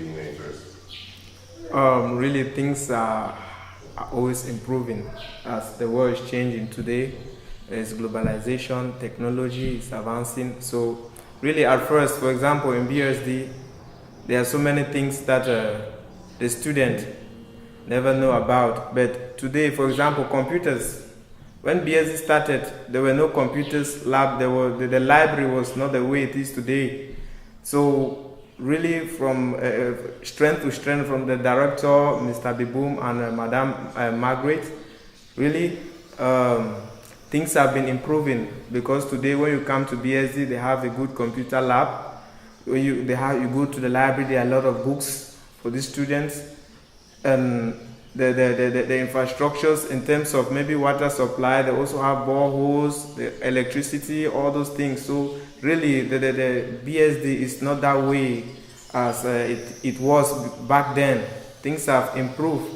teenagers? Really, things are always improving as the world is changing today. There's globalization, technology is advancing. So, really, at first, for example, in BSD, there are so many things that the student never know about. But today, for example, computers. When BSD started, there were no computers lab. The library was not the way it is today. So really, from strength to strength, from the director, Mr. Biboom, and Madame Margaret, really things have been improving, because today when you come to BSD, they have a good computer lab. When you go to the library, there are a lot of books for the students, and the infrastructures in terms of maybe water supply. They also have boreholes, the electricity, all those things. So really, the BSD is not that way as it was back then. Things have improved,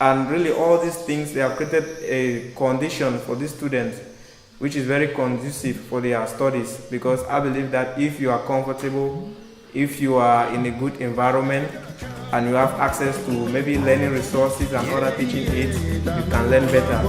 and really all these things, they have created a condition for these students which is very conducive for their studies, because I believe that if you are comfortable, if you are in a good environment, and you have access to maybe learning resources and other teaching aids, you can learn better.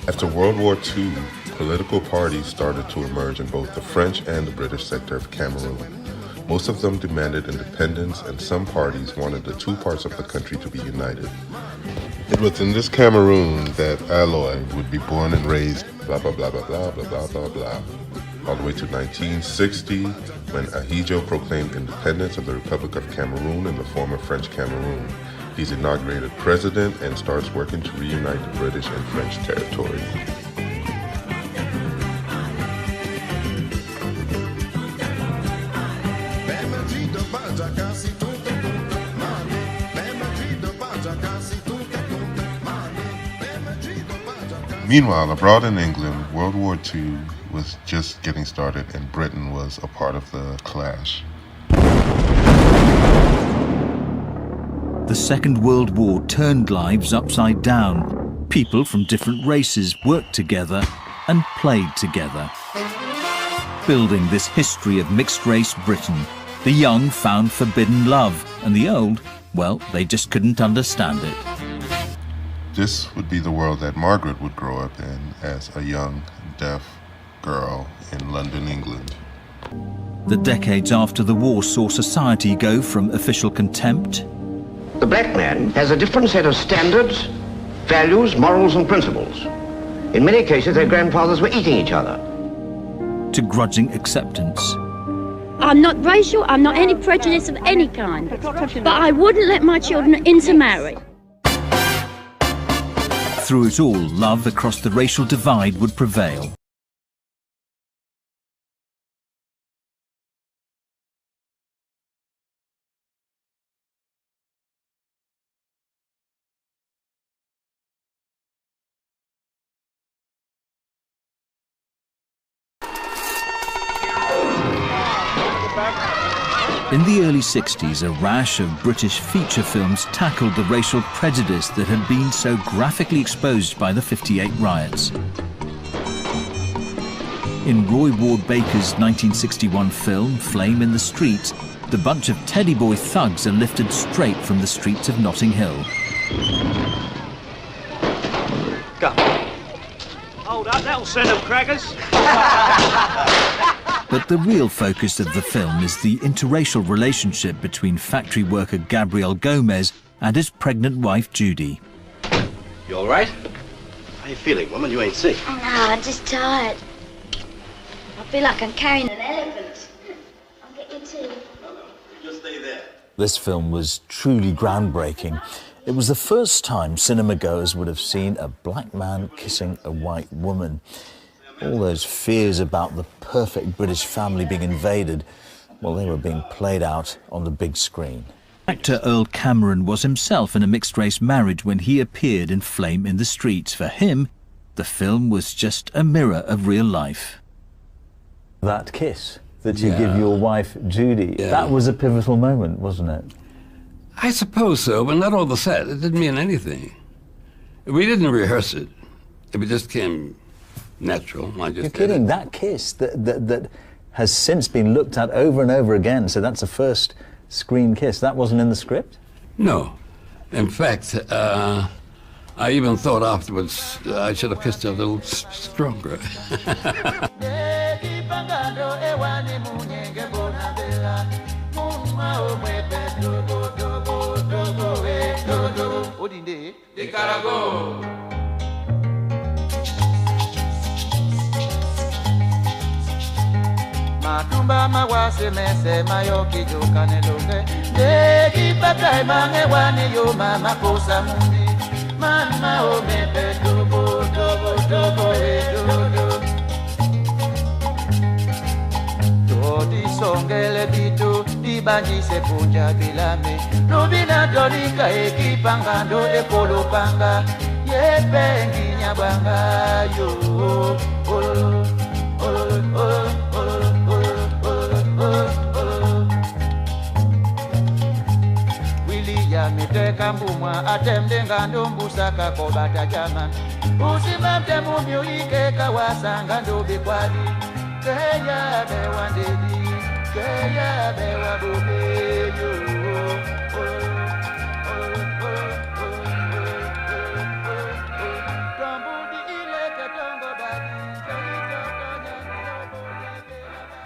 After World War II, political parties started to emerge in both the French and the British sector of Cameroon. Most of them demanded independence, and some parties wanted the two parts of the country to be united. It was in this Cameroon that Aloy would be born and raised, blah, blah, blah, blah, blah, blah, blah, blah, blah, all the way to 1960, when Ahidjo proclaimed independence of the Republic of Cameroon in the former French Cameroon. He's inaugurated president and starts working to reunite the British and French territory. Meanwhile, abroad in England, World War II was just getting started, and Britain was a part of the clash. The Second World War turned lives upside down. People from different races worked together and played together. Building this history of mixed-race Britain, the young found forbidden love, and the old, well, they just couldn't understand it. This would be the world that Margaret would grow up in as a young, deaf girl in London, England. The decades after the war saw society go from official contempt. The black man has a different set of standards, values, morals and principles. In many cases, their grandfathers were eating each other. To grudging acceptance. I'm not racial, I'm not any prejudice of any kind, but I wouldn't let my children intermarry. Through it all, love across the racial divide would prevail. In the early 60s, a rash of British feature films tackled the racial prejudice that had been so graphically exposed by the '58 riots. In Roy Ward Baker's 1961 film, Flame in the Street, the bunch of teddy boy thugs are lifted straight from the streets of Notting Hill. Go. Hold up, that'll send them crackers. But the real focus of the film is the interracial relationship between factory worker Gabriel Gomez and his pregnant wife Judy. You all right? How you feeling, woman? You ain't sick. No, I'm just tired. I feel like I'm carrying an elephant. I'll get you tea. No, you just stay there. This film was truly groundbreaking. It was the first time cinema-goers would have seen a black man kissing a white woman. All those fears about the perfect British family being invaded, well, they were being played out on the big screen. Actor Earl Cameron was himself in a mixed-race marriage when he appeared in Flame in the Streets. For him, the film was just a mirror of real life. That kiss that you give your wife, Judy, that was a pivotal moment, wasn't it? I suppose so, but not all the set. It didn't mean anything. We didn't rehearse it. It just came natural. You're kidding? That kiss that has since been looked at over and over again, so that's a first screen kiss. That wasn't in the script? No. In fact, I even thought afterwards I should have kissed her a little stronger. Matumba mawase mese mayoki jokane loke Degi pakai mange wani yo mama kosa mundi Mama o mepe dobo dobo dobo dobo Dodi songele bitu dibanji se punja bilame Nubina donika ekipangando ekolo panga Yepengi nyabanga yo ololo ololo Miteka mbumwa atemde ngando mbusaka kobata jaman Usimamte mumyo ikeka wasanga ndobe kwali Keya bewa ndedi, keya bewa bubeyo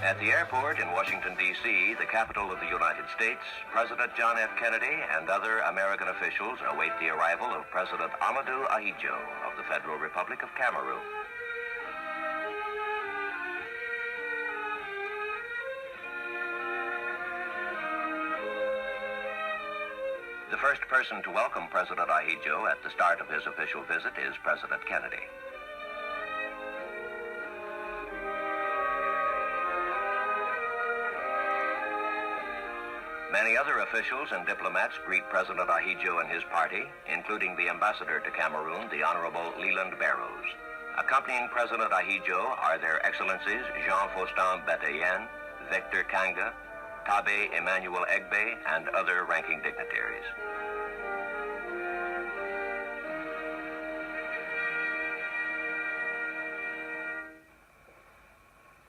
At the airport in Washington, D.C., the capital of the United States, President John F. Kennedy and other American officials await the arrival of President Amadou Ahidjo of the Federal Republic of Cameroon. The first person to welcome President Ahidjo at the start of his official visit is President Kennedy. Many other officials and diplomats greet President Ahidjo and his party, including the ambassador to Cameroon, the Honorable Leland Barrows. Accompanying President Ahidjo are their Excellencies Jean-Faustin Bataillon, Victor Kanga, Tabe Emmanuel Egbe, and other ranking dignitaries.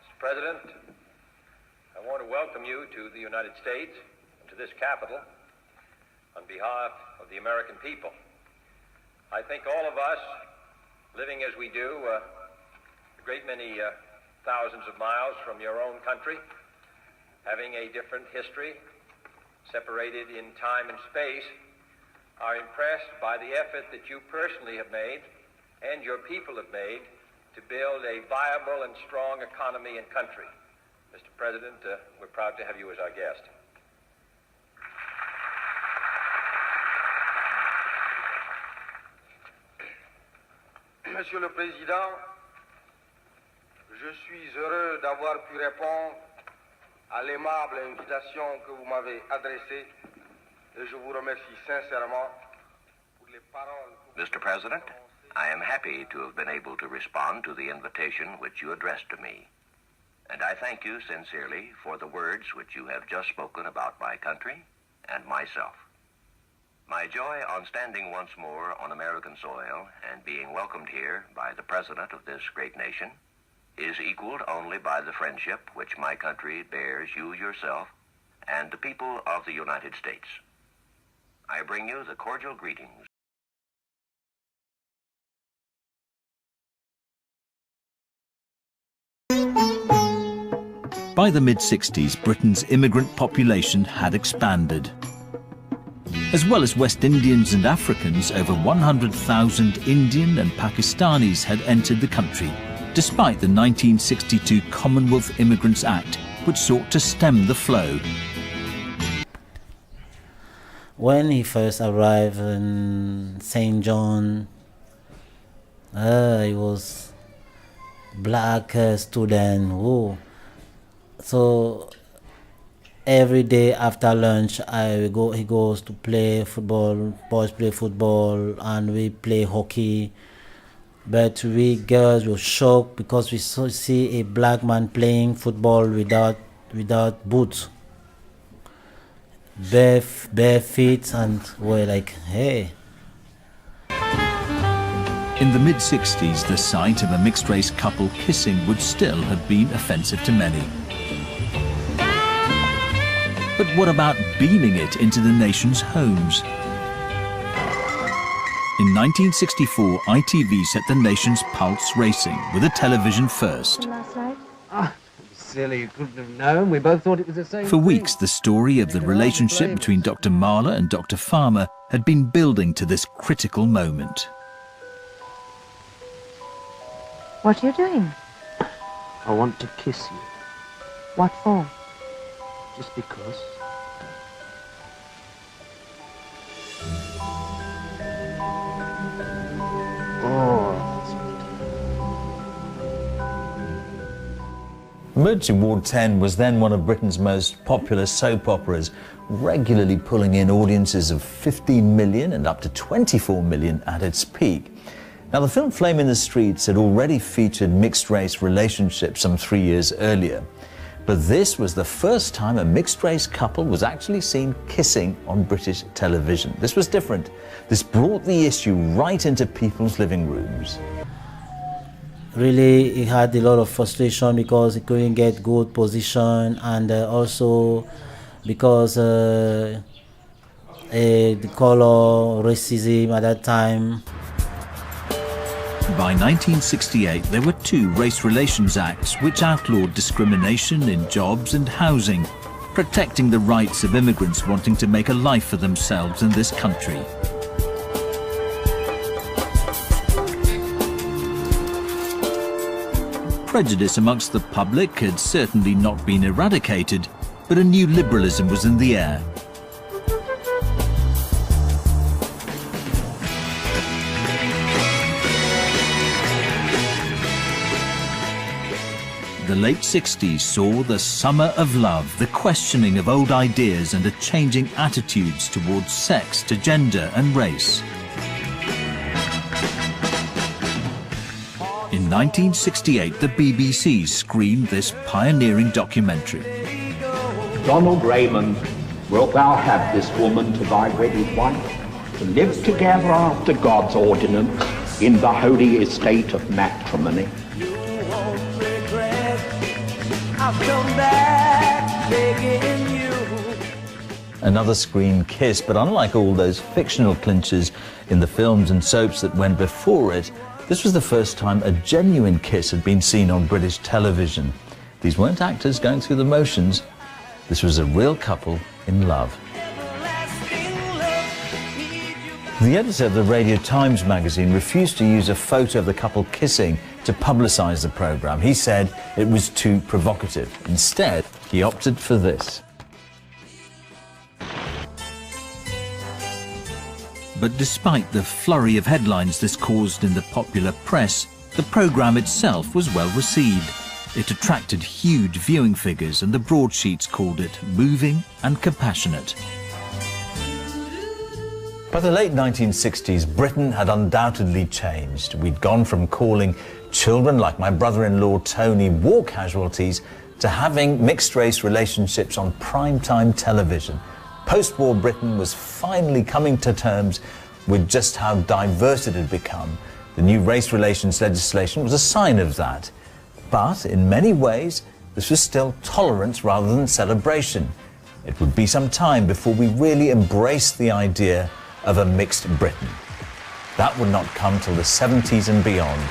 Mr. President, I want to welcome you to the United States, to this capital, on behalf of the American people. I think all of us, living as we do, a great many thousands of miles from your own country, having a different history, separated in time and space, are impressed by the effort that you personally have made and your people have made to build a viable and strong economy and country. Mr. President, we're proud to have you as our guest. Monsieur le Président, je suis heureux d'avoir pu répondre à l'aimable invitation que vous m'avez adressée et je vous remercie sincèrement pour les paroles. Mr. President, I am happy to have been able to respond to the invitation which you addressed to me. And I thank you sincerely for the words which you have just spoken about my country and myself. My joy on standing once more on American soil and being welcomed here by the President of this great nation is equaled only by the friendship which my country bears you yourself and the people of the United States. I bring you the cordial greetings. By the mid-60s, Britain's immigrant population had expanded. As well as West Indians and Africans, over 100,000 Indian and Pakistanis had entered the country, despite the 1962 Commonwealth Immigrants Act, which sought to stem the flow. When he first arrived in St. John, he was black student. Whoa. So every day after lunch, he goes to play football. Boys play football, and we play hockey. But we girls were shocked because we see a black man playing football without boots, bare feet, and we're like, hey. In the mid-60s, the sight of a mixed-race couple kissing would still have been offensive to many. But what about beaming it into the nation's homes? In 1964, ITV set the nation's pulse racing with a television first. Silly, you couldn't have known. We both thought it was the same For weeks, the story of the relationship between Dr. Marler and Dr. Farmer had been building to this critical moment. What are you doing? I want to kiss you. What for? Just because. Emergency Ward 10 was then one of Britain's most popular soap operas, regularly pulling in audiences of 15 million and up to 24 million at its peak. Now, the film Flame in the Streets had already featured mixed-race relationships some 3 years earlier. But this was the first time a mixed-race couple was actually seen kissing on British television. This was different. This brought the issue right into people's living rooms. Really, he had a lot of frustration because he couldn't get good position, and also because the color racism at that time. By 1968, there were 2 Race Relations Acts which outlawed discrimination in jobs and housing, protecting the rights of immigrants wanting to make a life for themselves in this country. Prejudice amongst the public had certainly not been eradicated, but a new liberalism was in the air. The late 60s saw the summer of love, the questioning of old ideas and a changing attitudes towards sex, to gender and race. In 1968, the BBC screened this pioneering documentary. Donald Raymond, wilt thou have this woman to thy wedded wife, to live together after God's ordinance in the holy estate of matrimony? I'll come back begging you. Another screen kiss, but unlike all those fictional clinches in the films and soaps that went before it, this was the first time a genuine kiss had been seen on British television. These weren't actors going through the motions. This was a real couple in love. The editor of the Radio Times magazine refused to use a photo of the couple kissing to publicise the programme. He said it was too provocative. Instead, he opted for this. But despite the flurry of headlines this caused in the popular press, the programme itself was well received. It attracted huge viewing figures, and the broadsheets called it moving and compassionate. By the late 1960s, Britain had undoubtedly changed. We'd gone from calling children like my brother-in-law Tony war casualties to having mixed-race relationships on prime-time television. Post-war Britain was finally coming to terms with just how diverse it had become. The new race relations legislation was a sign of that. But in many ways, this was still tolerance rather than celebration. It would be some time before we really embraced the idea of a mixed Britain. That would not come till the 70s and beyond.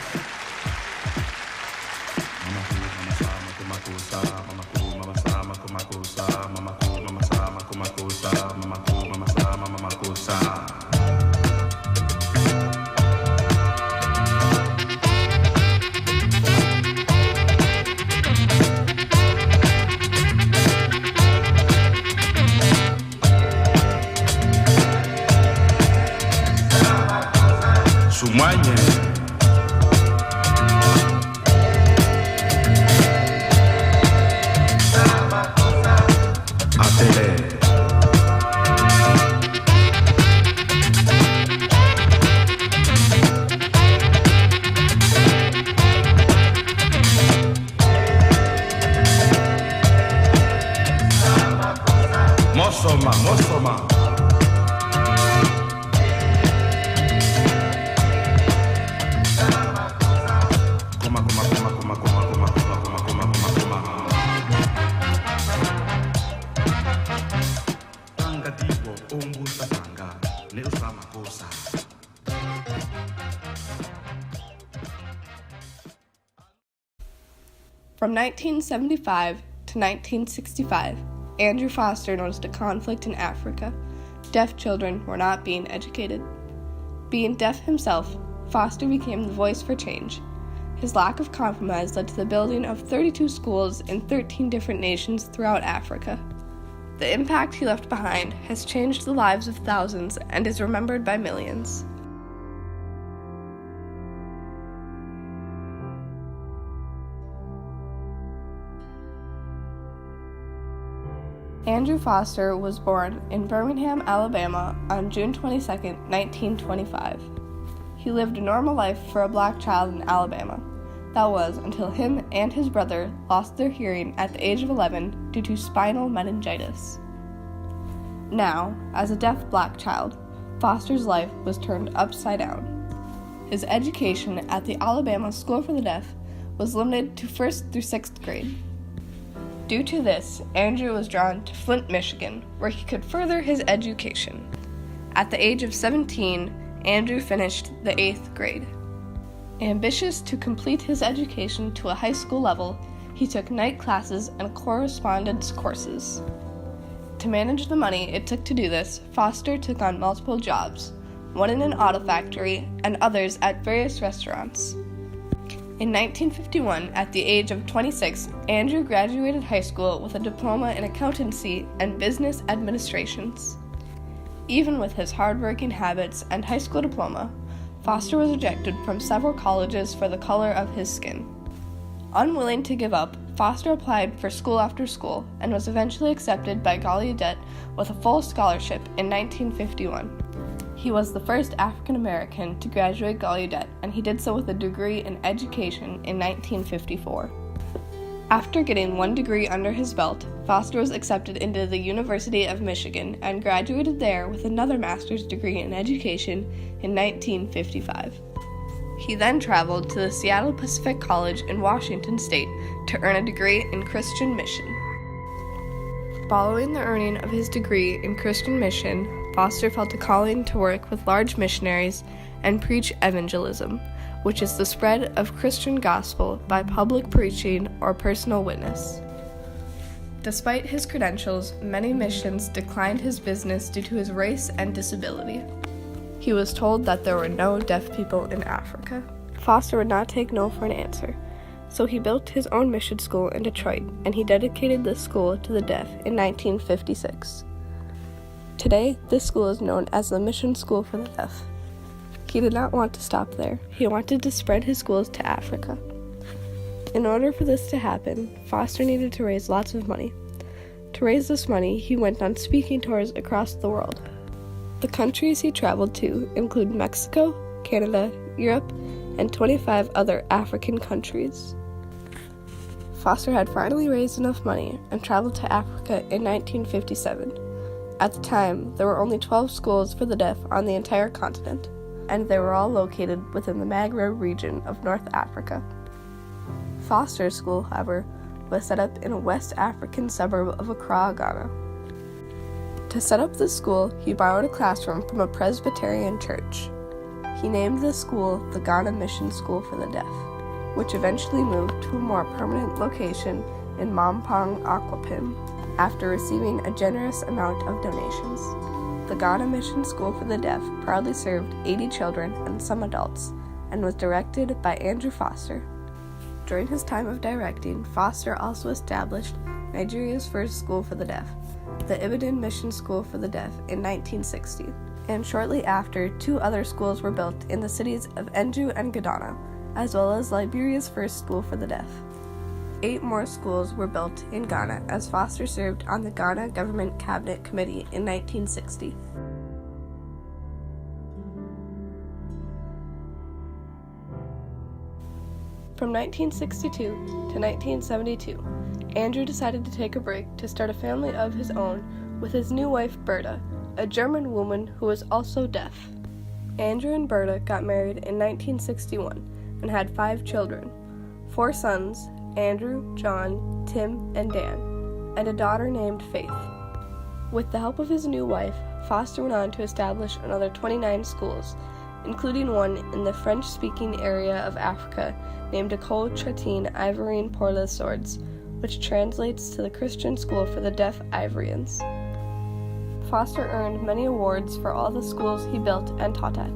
From 1975 to 1965, Andrew Foster noticed a conflict in Africa. Deaf children were not being educated. Being deaf himself, Foster became the voice for change. His lack of compromise led to the building of 32 schools in 13 different nations throughout Africa. The impact he left behind has changed the lives of thousands and is remembered by millions. Andrew Foster was born in Birmingham, Alabama on June 22, 1925. He lived a normal life for a black child in Alabama. That was until him and his brother lost their hearing at the age of 11 due to spinal meningitis. Now, as a deaf black child, Foster's life was turned upside down. His education at the Alabama School for the Deaf was limited to 1st through 6th grade. Due to this, Andrew was drawn to Flint, Michigan, where he could further his education. At the age of 17, Andrew finished the 8th grade. Ambitious to complete his education to a high school level, he took night classes and correspondence courses. To manage the money it took to do this, Foster took on multiple jobs, one in an auto factory and others at various restaurants. In 1951, at the age of 26, Andrew graduated high school with a diploma in accountancy and business administrations. Even with his hard-working habits and high school diploma, Foster was rejected from several colleges for the color of his skin. Unwilling to give up, Foster applied for school after school and was eventually accepted by Gallaudet with a full scholarship in 1951. He was the first African American to graduate Gallaudet, and he did so with a degree in education in 1954. After getting one degree under his belt, Foster was accepted into the University of Michigan and graduated there with another master's degree in education in 1955. He then traveled to the Seattle Pacific College in Washington State to earn a degree in Christian mission. Following the earning of his degree in Christian mission, Foster felt a calling to work with large missionaries and preach evangelism, which is the spread of Christian gospel by public preaching or personal witness. Despite his credentials, many missions declined his business due to his race and disability. He was told that there were no deaf people in Africa. Foster would not take no for an answer, so he built his own mission school in Detroit, and he dedicated this school to the deaf in 1956. Today, this school is known as the Mission School for the Deaf. He did not want to stop there. He wanted to spread his schools to Africa. In order for this to happen, Foster needed to raise lots of money. To raise this money, he went on speaking tours across the world. The countries he traveled to include Mexico, Canada, Europe, and 25 other African countries. Foster had finally raised enough money and traveled to Africa in 1957. At the time, there were only 12 schools for the deaf on the entire continent, and they were all located within the Maghreb region of North Africa. Foster's school, however, was set up in a West African suburb of Accra, Ghana. To set up the school, he borrowed a classroom from a Presbyterian church. He named the school the Ghana Mission School for the Deaf, which eventually moved to a more permanent location in Mampong, Aquapim, after receiving a generous amount of donations. The Ghana Mission School for the Deaf proudly served 80 children and some adults, and was directed by Andrew Foster. During his time of directing, Foster also established Nigeria's first school for the deaf, the Ibadan Mission School for the Deaf, in 1960, and shortly after, 2 other schools were built in the cities of Enju and Ghana, as well as Liberia's first school for the deaf. 8 more schools were built in Ghana as Foster served on the Ghana Government Cabinet Committee in 1960. From 1962 to 1972, Andrew decided to take a break to start a family of his own with his new wife Berta, a German woman who was also deaf. Andrew and Berta got married in 1961 and had 5 children, 4 sons, Andrew, John, Tim, and Dan, and a daughter named Faith. With the help of his new wife, Foster went on to establish another 29 schools, including one in the French-speaking area of Africa named École Chrétienne Ivoirien pour les Sourds, which translates to the Christian School for the Deaf Ivorians. Foster earned many awards for all the schools he built and taught at.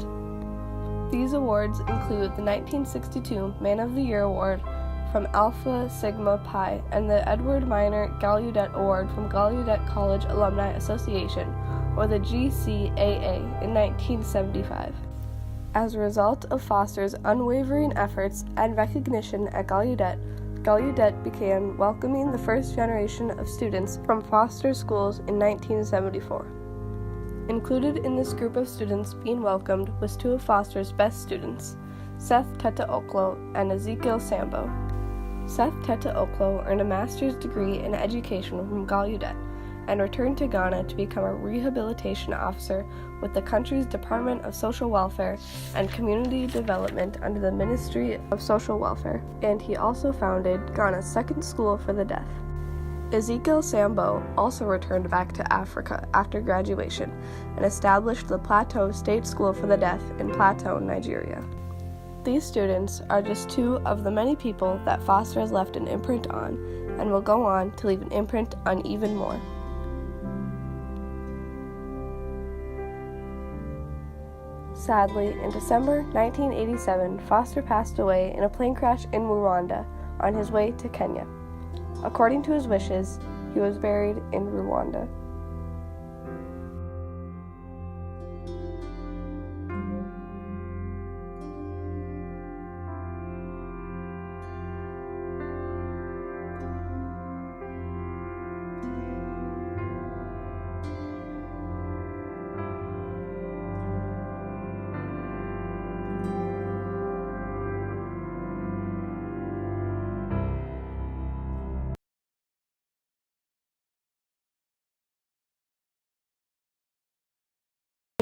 These awards include the 1962 Man of the Year Award from Alpha Sigma Pi and the Edward Minor Gallaudet Award from Gallaudet College Alumni Association, or the GCAA, in 1975. As a result of Foster's unwavering efforts and recognition at Gallaudet, Gallaudet began welcoming the first generation of students from Foster schools in 1974. Included in this group of students being welcomed was 2 of Foster's best students, Seth Teta Oklo and Ezekiel Sambo. Seth Teta Oklo earned a master's degree in education from Gallaudet and returned to Ghana to become a rehabilitation officer with the country's Department of Social Welfare and Community Development under the Ministry of Social Welfare, and he also founded Ghana's second school for the deaf. Ezekiel Sambo also returned back to Africa after graduation and established the Plateau State School for the Deaf in Plateau, Nigeria. These students are just 2 of the many people that Foster has left an imprint on and will go on to leave an imprint on even more. Sadly, in December 1987, Foster passed away in a plane crash in Rwanda on his way to Kenya. According to his wishes, he was buried in Rwanda.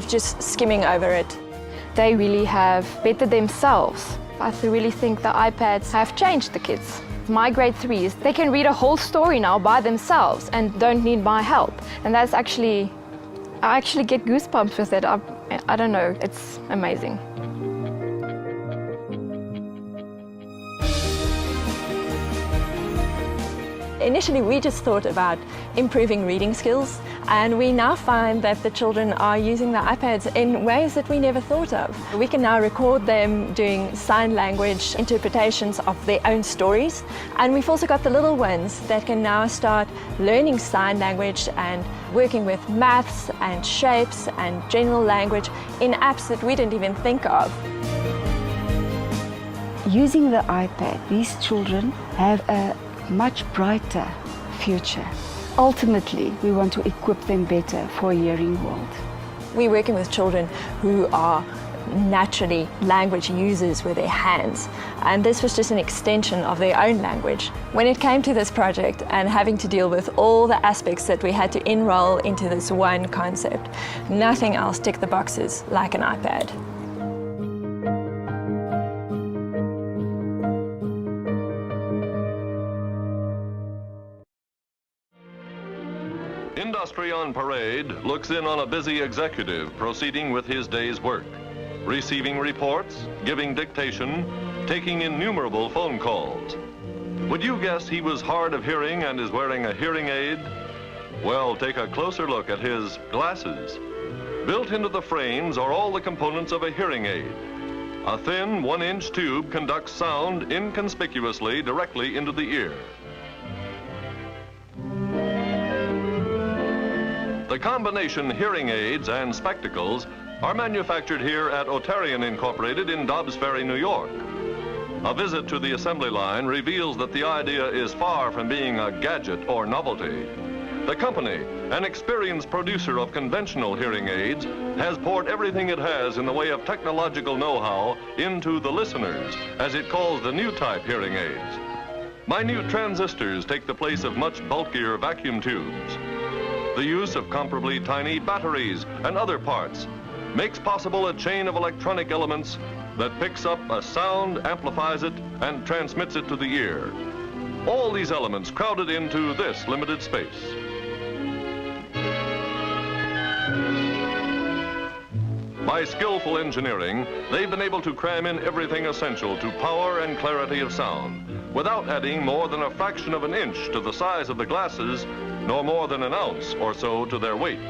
Just skimming over it. They really have bettered themselves. I really think the iPads have changed the kids. My grade 3s, they can read a whole story now by themselves and don't need my help. And that's actually, I actually get goosebumps with it. I don't know, it's amazing. Initially, we just thought about improving reading skills, and we now find that the children are using the iPads in ways that we never thought of. We can now record them doing sign language interpretations of their own stories, and we've also got the little ones that can now start learning sign language and working with maths and shapes and general language in apps that we didn't even think of. Using the iPad, these children have a much brighter future. Ultimately, we want to equip them better for a hearing world. We're working with children who are naturally language users with their hands, and this was just an extension of their own language. When it came to this project and having to deal with all the aspects that we had to enroll into this one concept, nothing else ticked the boxes like an iPad. Industry on Parade looks in on a busy executive proceeding with his day's work, receiving reports, giving dictation, taking innumerable phone calls. Would you guess he was hard of hearing and is wearing a hearing aid? Well, take a closer look at his glasses. Built into the frames are all the components of a hearing aid. A thin 1-inch tube conducts sound inconspicuously directly into the ear. The combination hearing aids and spectacles are manufactured here at Otarian Incorporated in Dobbs Ferry, New York. A visit to the assembly line reveals that the idea is far from being a gadget or novelty. The company, an experienced producer of conventional hearing aids, has poured everything it has in the way of technological know-how into the listeners, as it calls the new type hearing aids. Minute transistors take the place of much bulkier vacuum tubes. The use of comparably tiny batteries and other parts makes possible a chain of electronic elements that picks up a sound, amplifies it, and transmits it to the ear. All these elements crowded into this limited space. By skillful engineering, they've been able to cram in everything essential to power and clarity of sound, without adding more than a fraction of an inch to the size of the glasses, nor more than an ounce or so to their weight.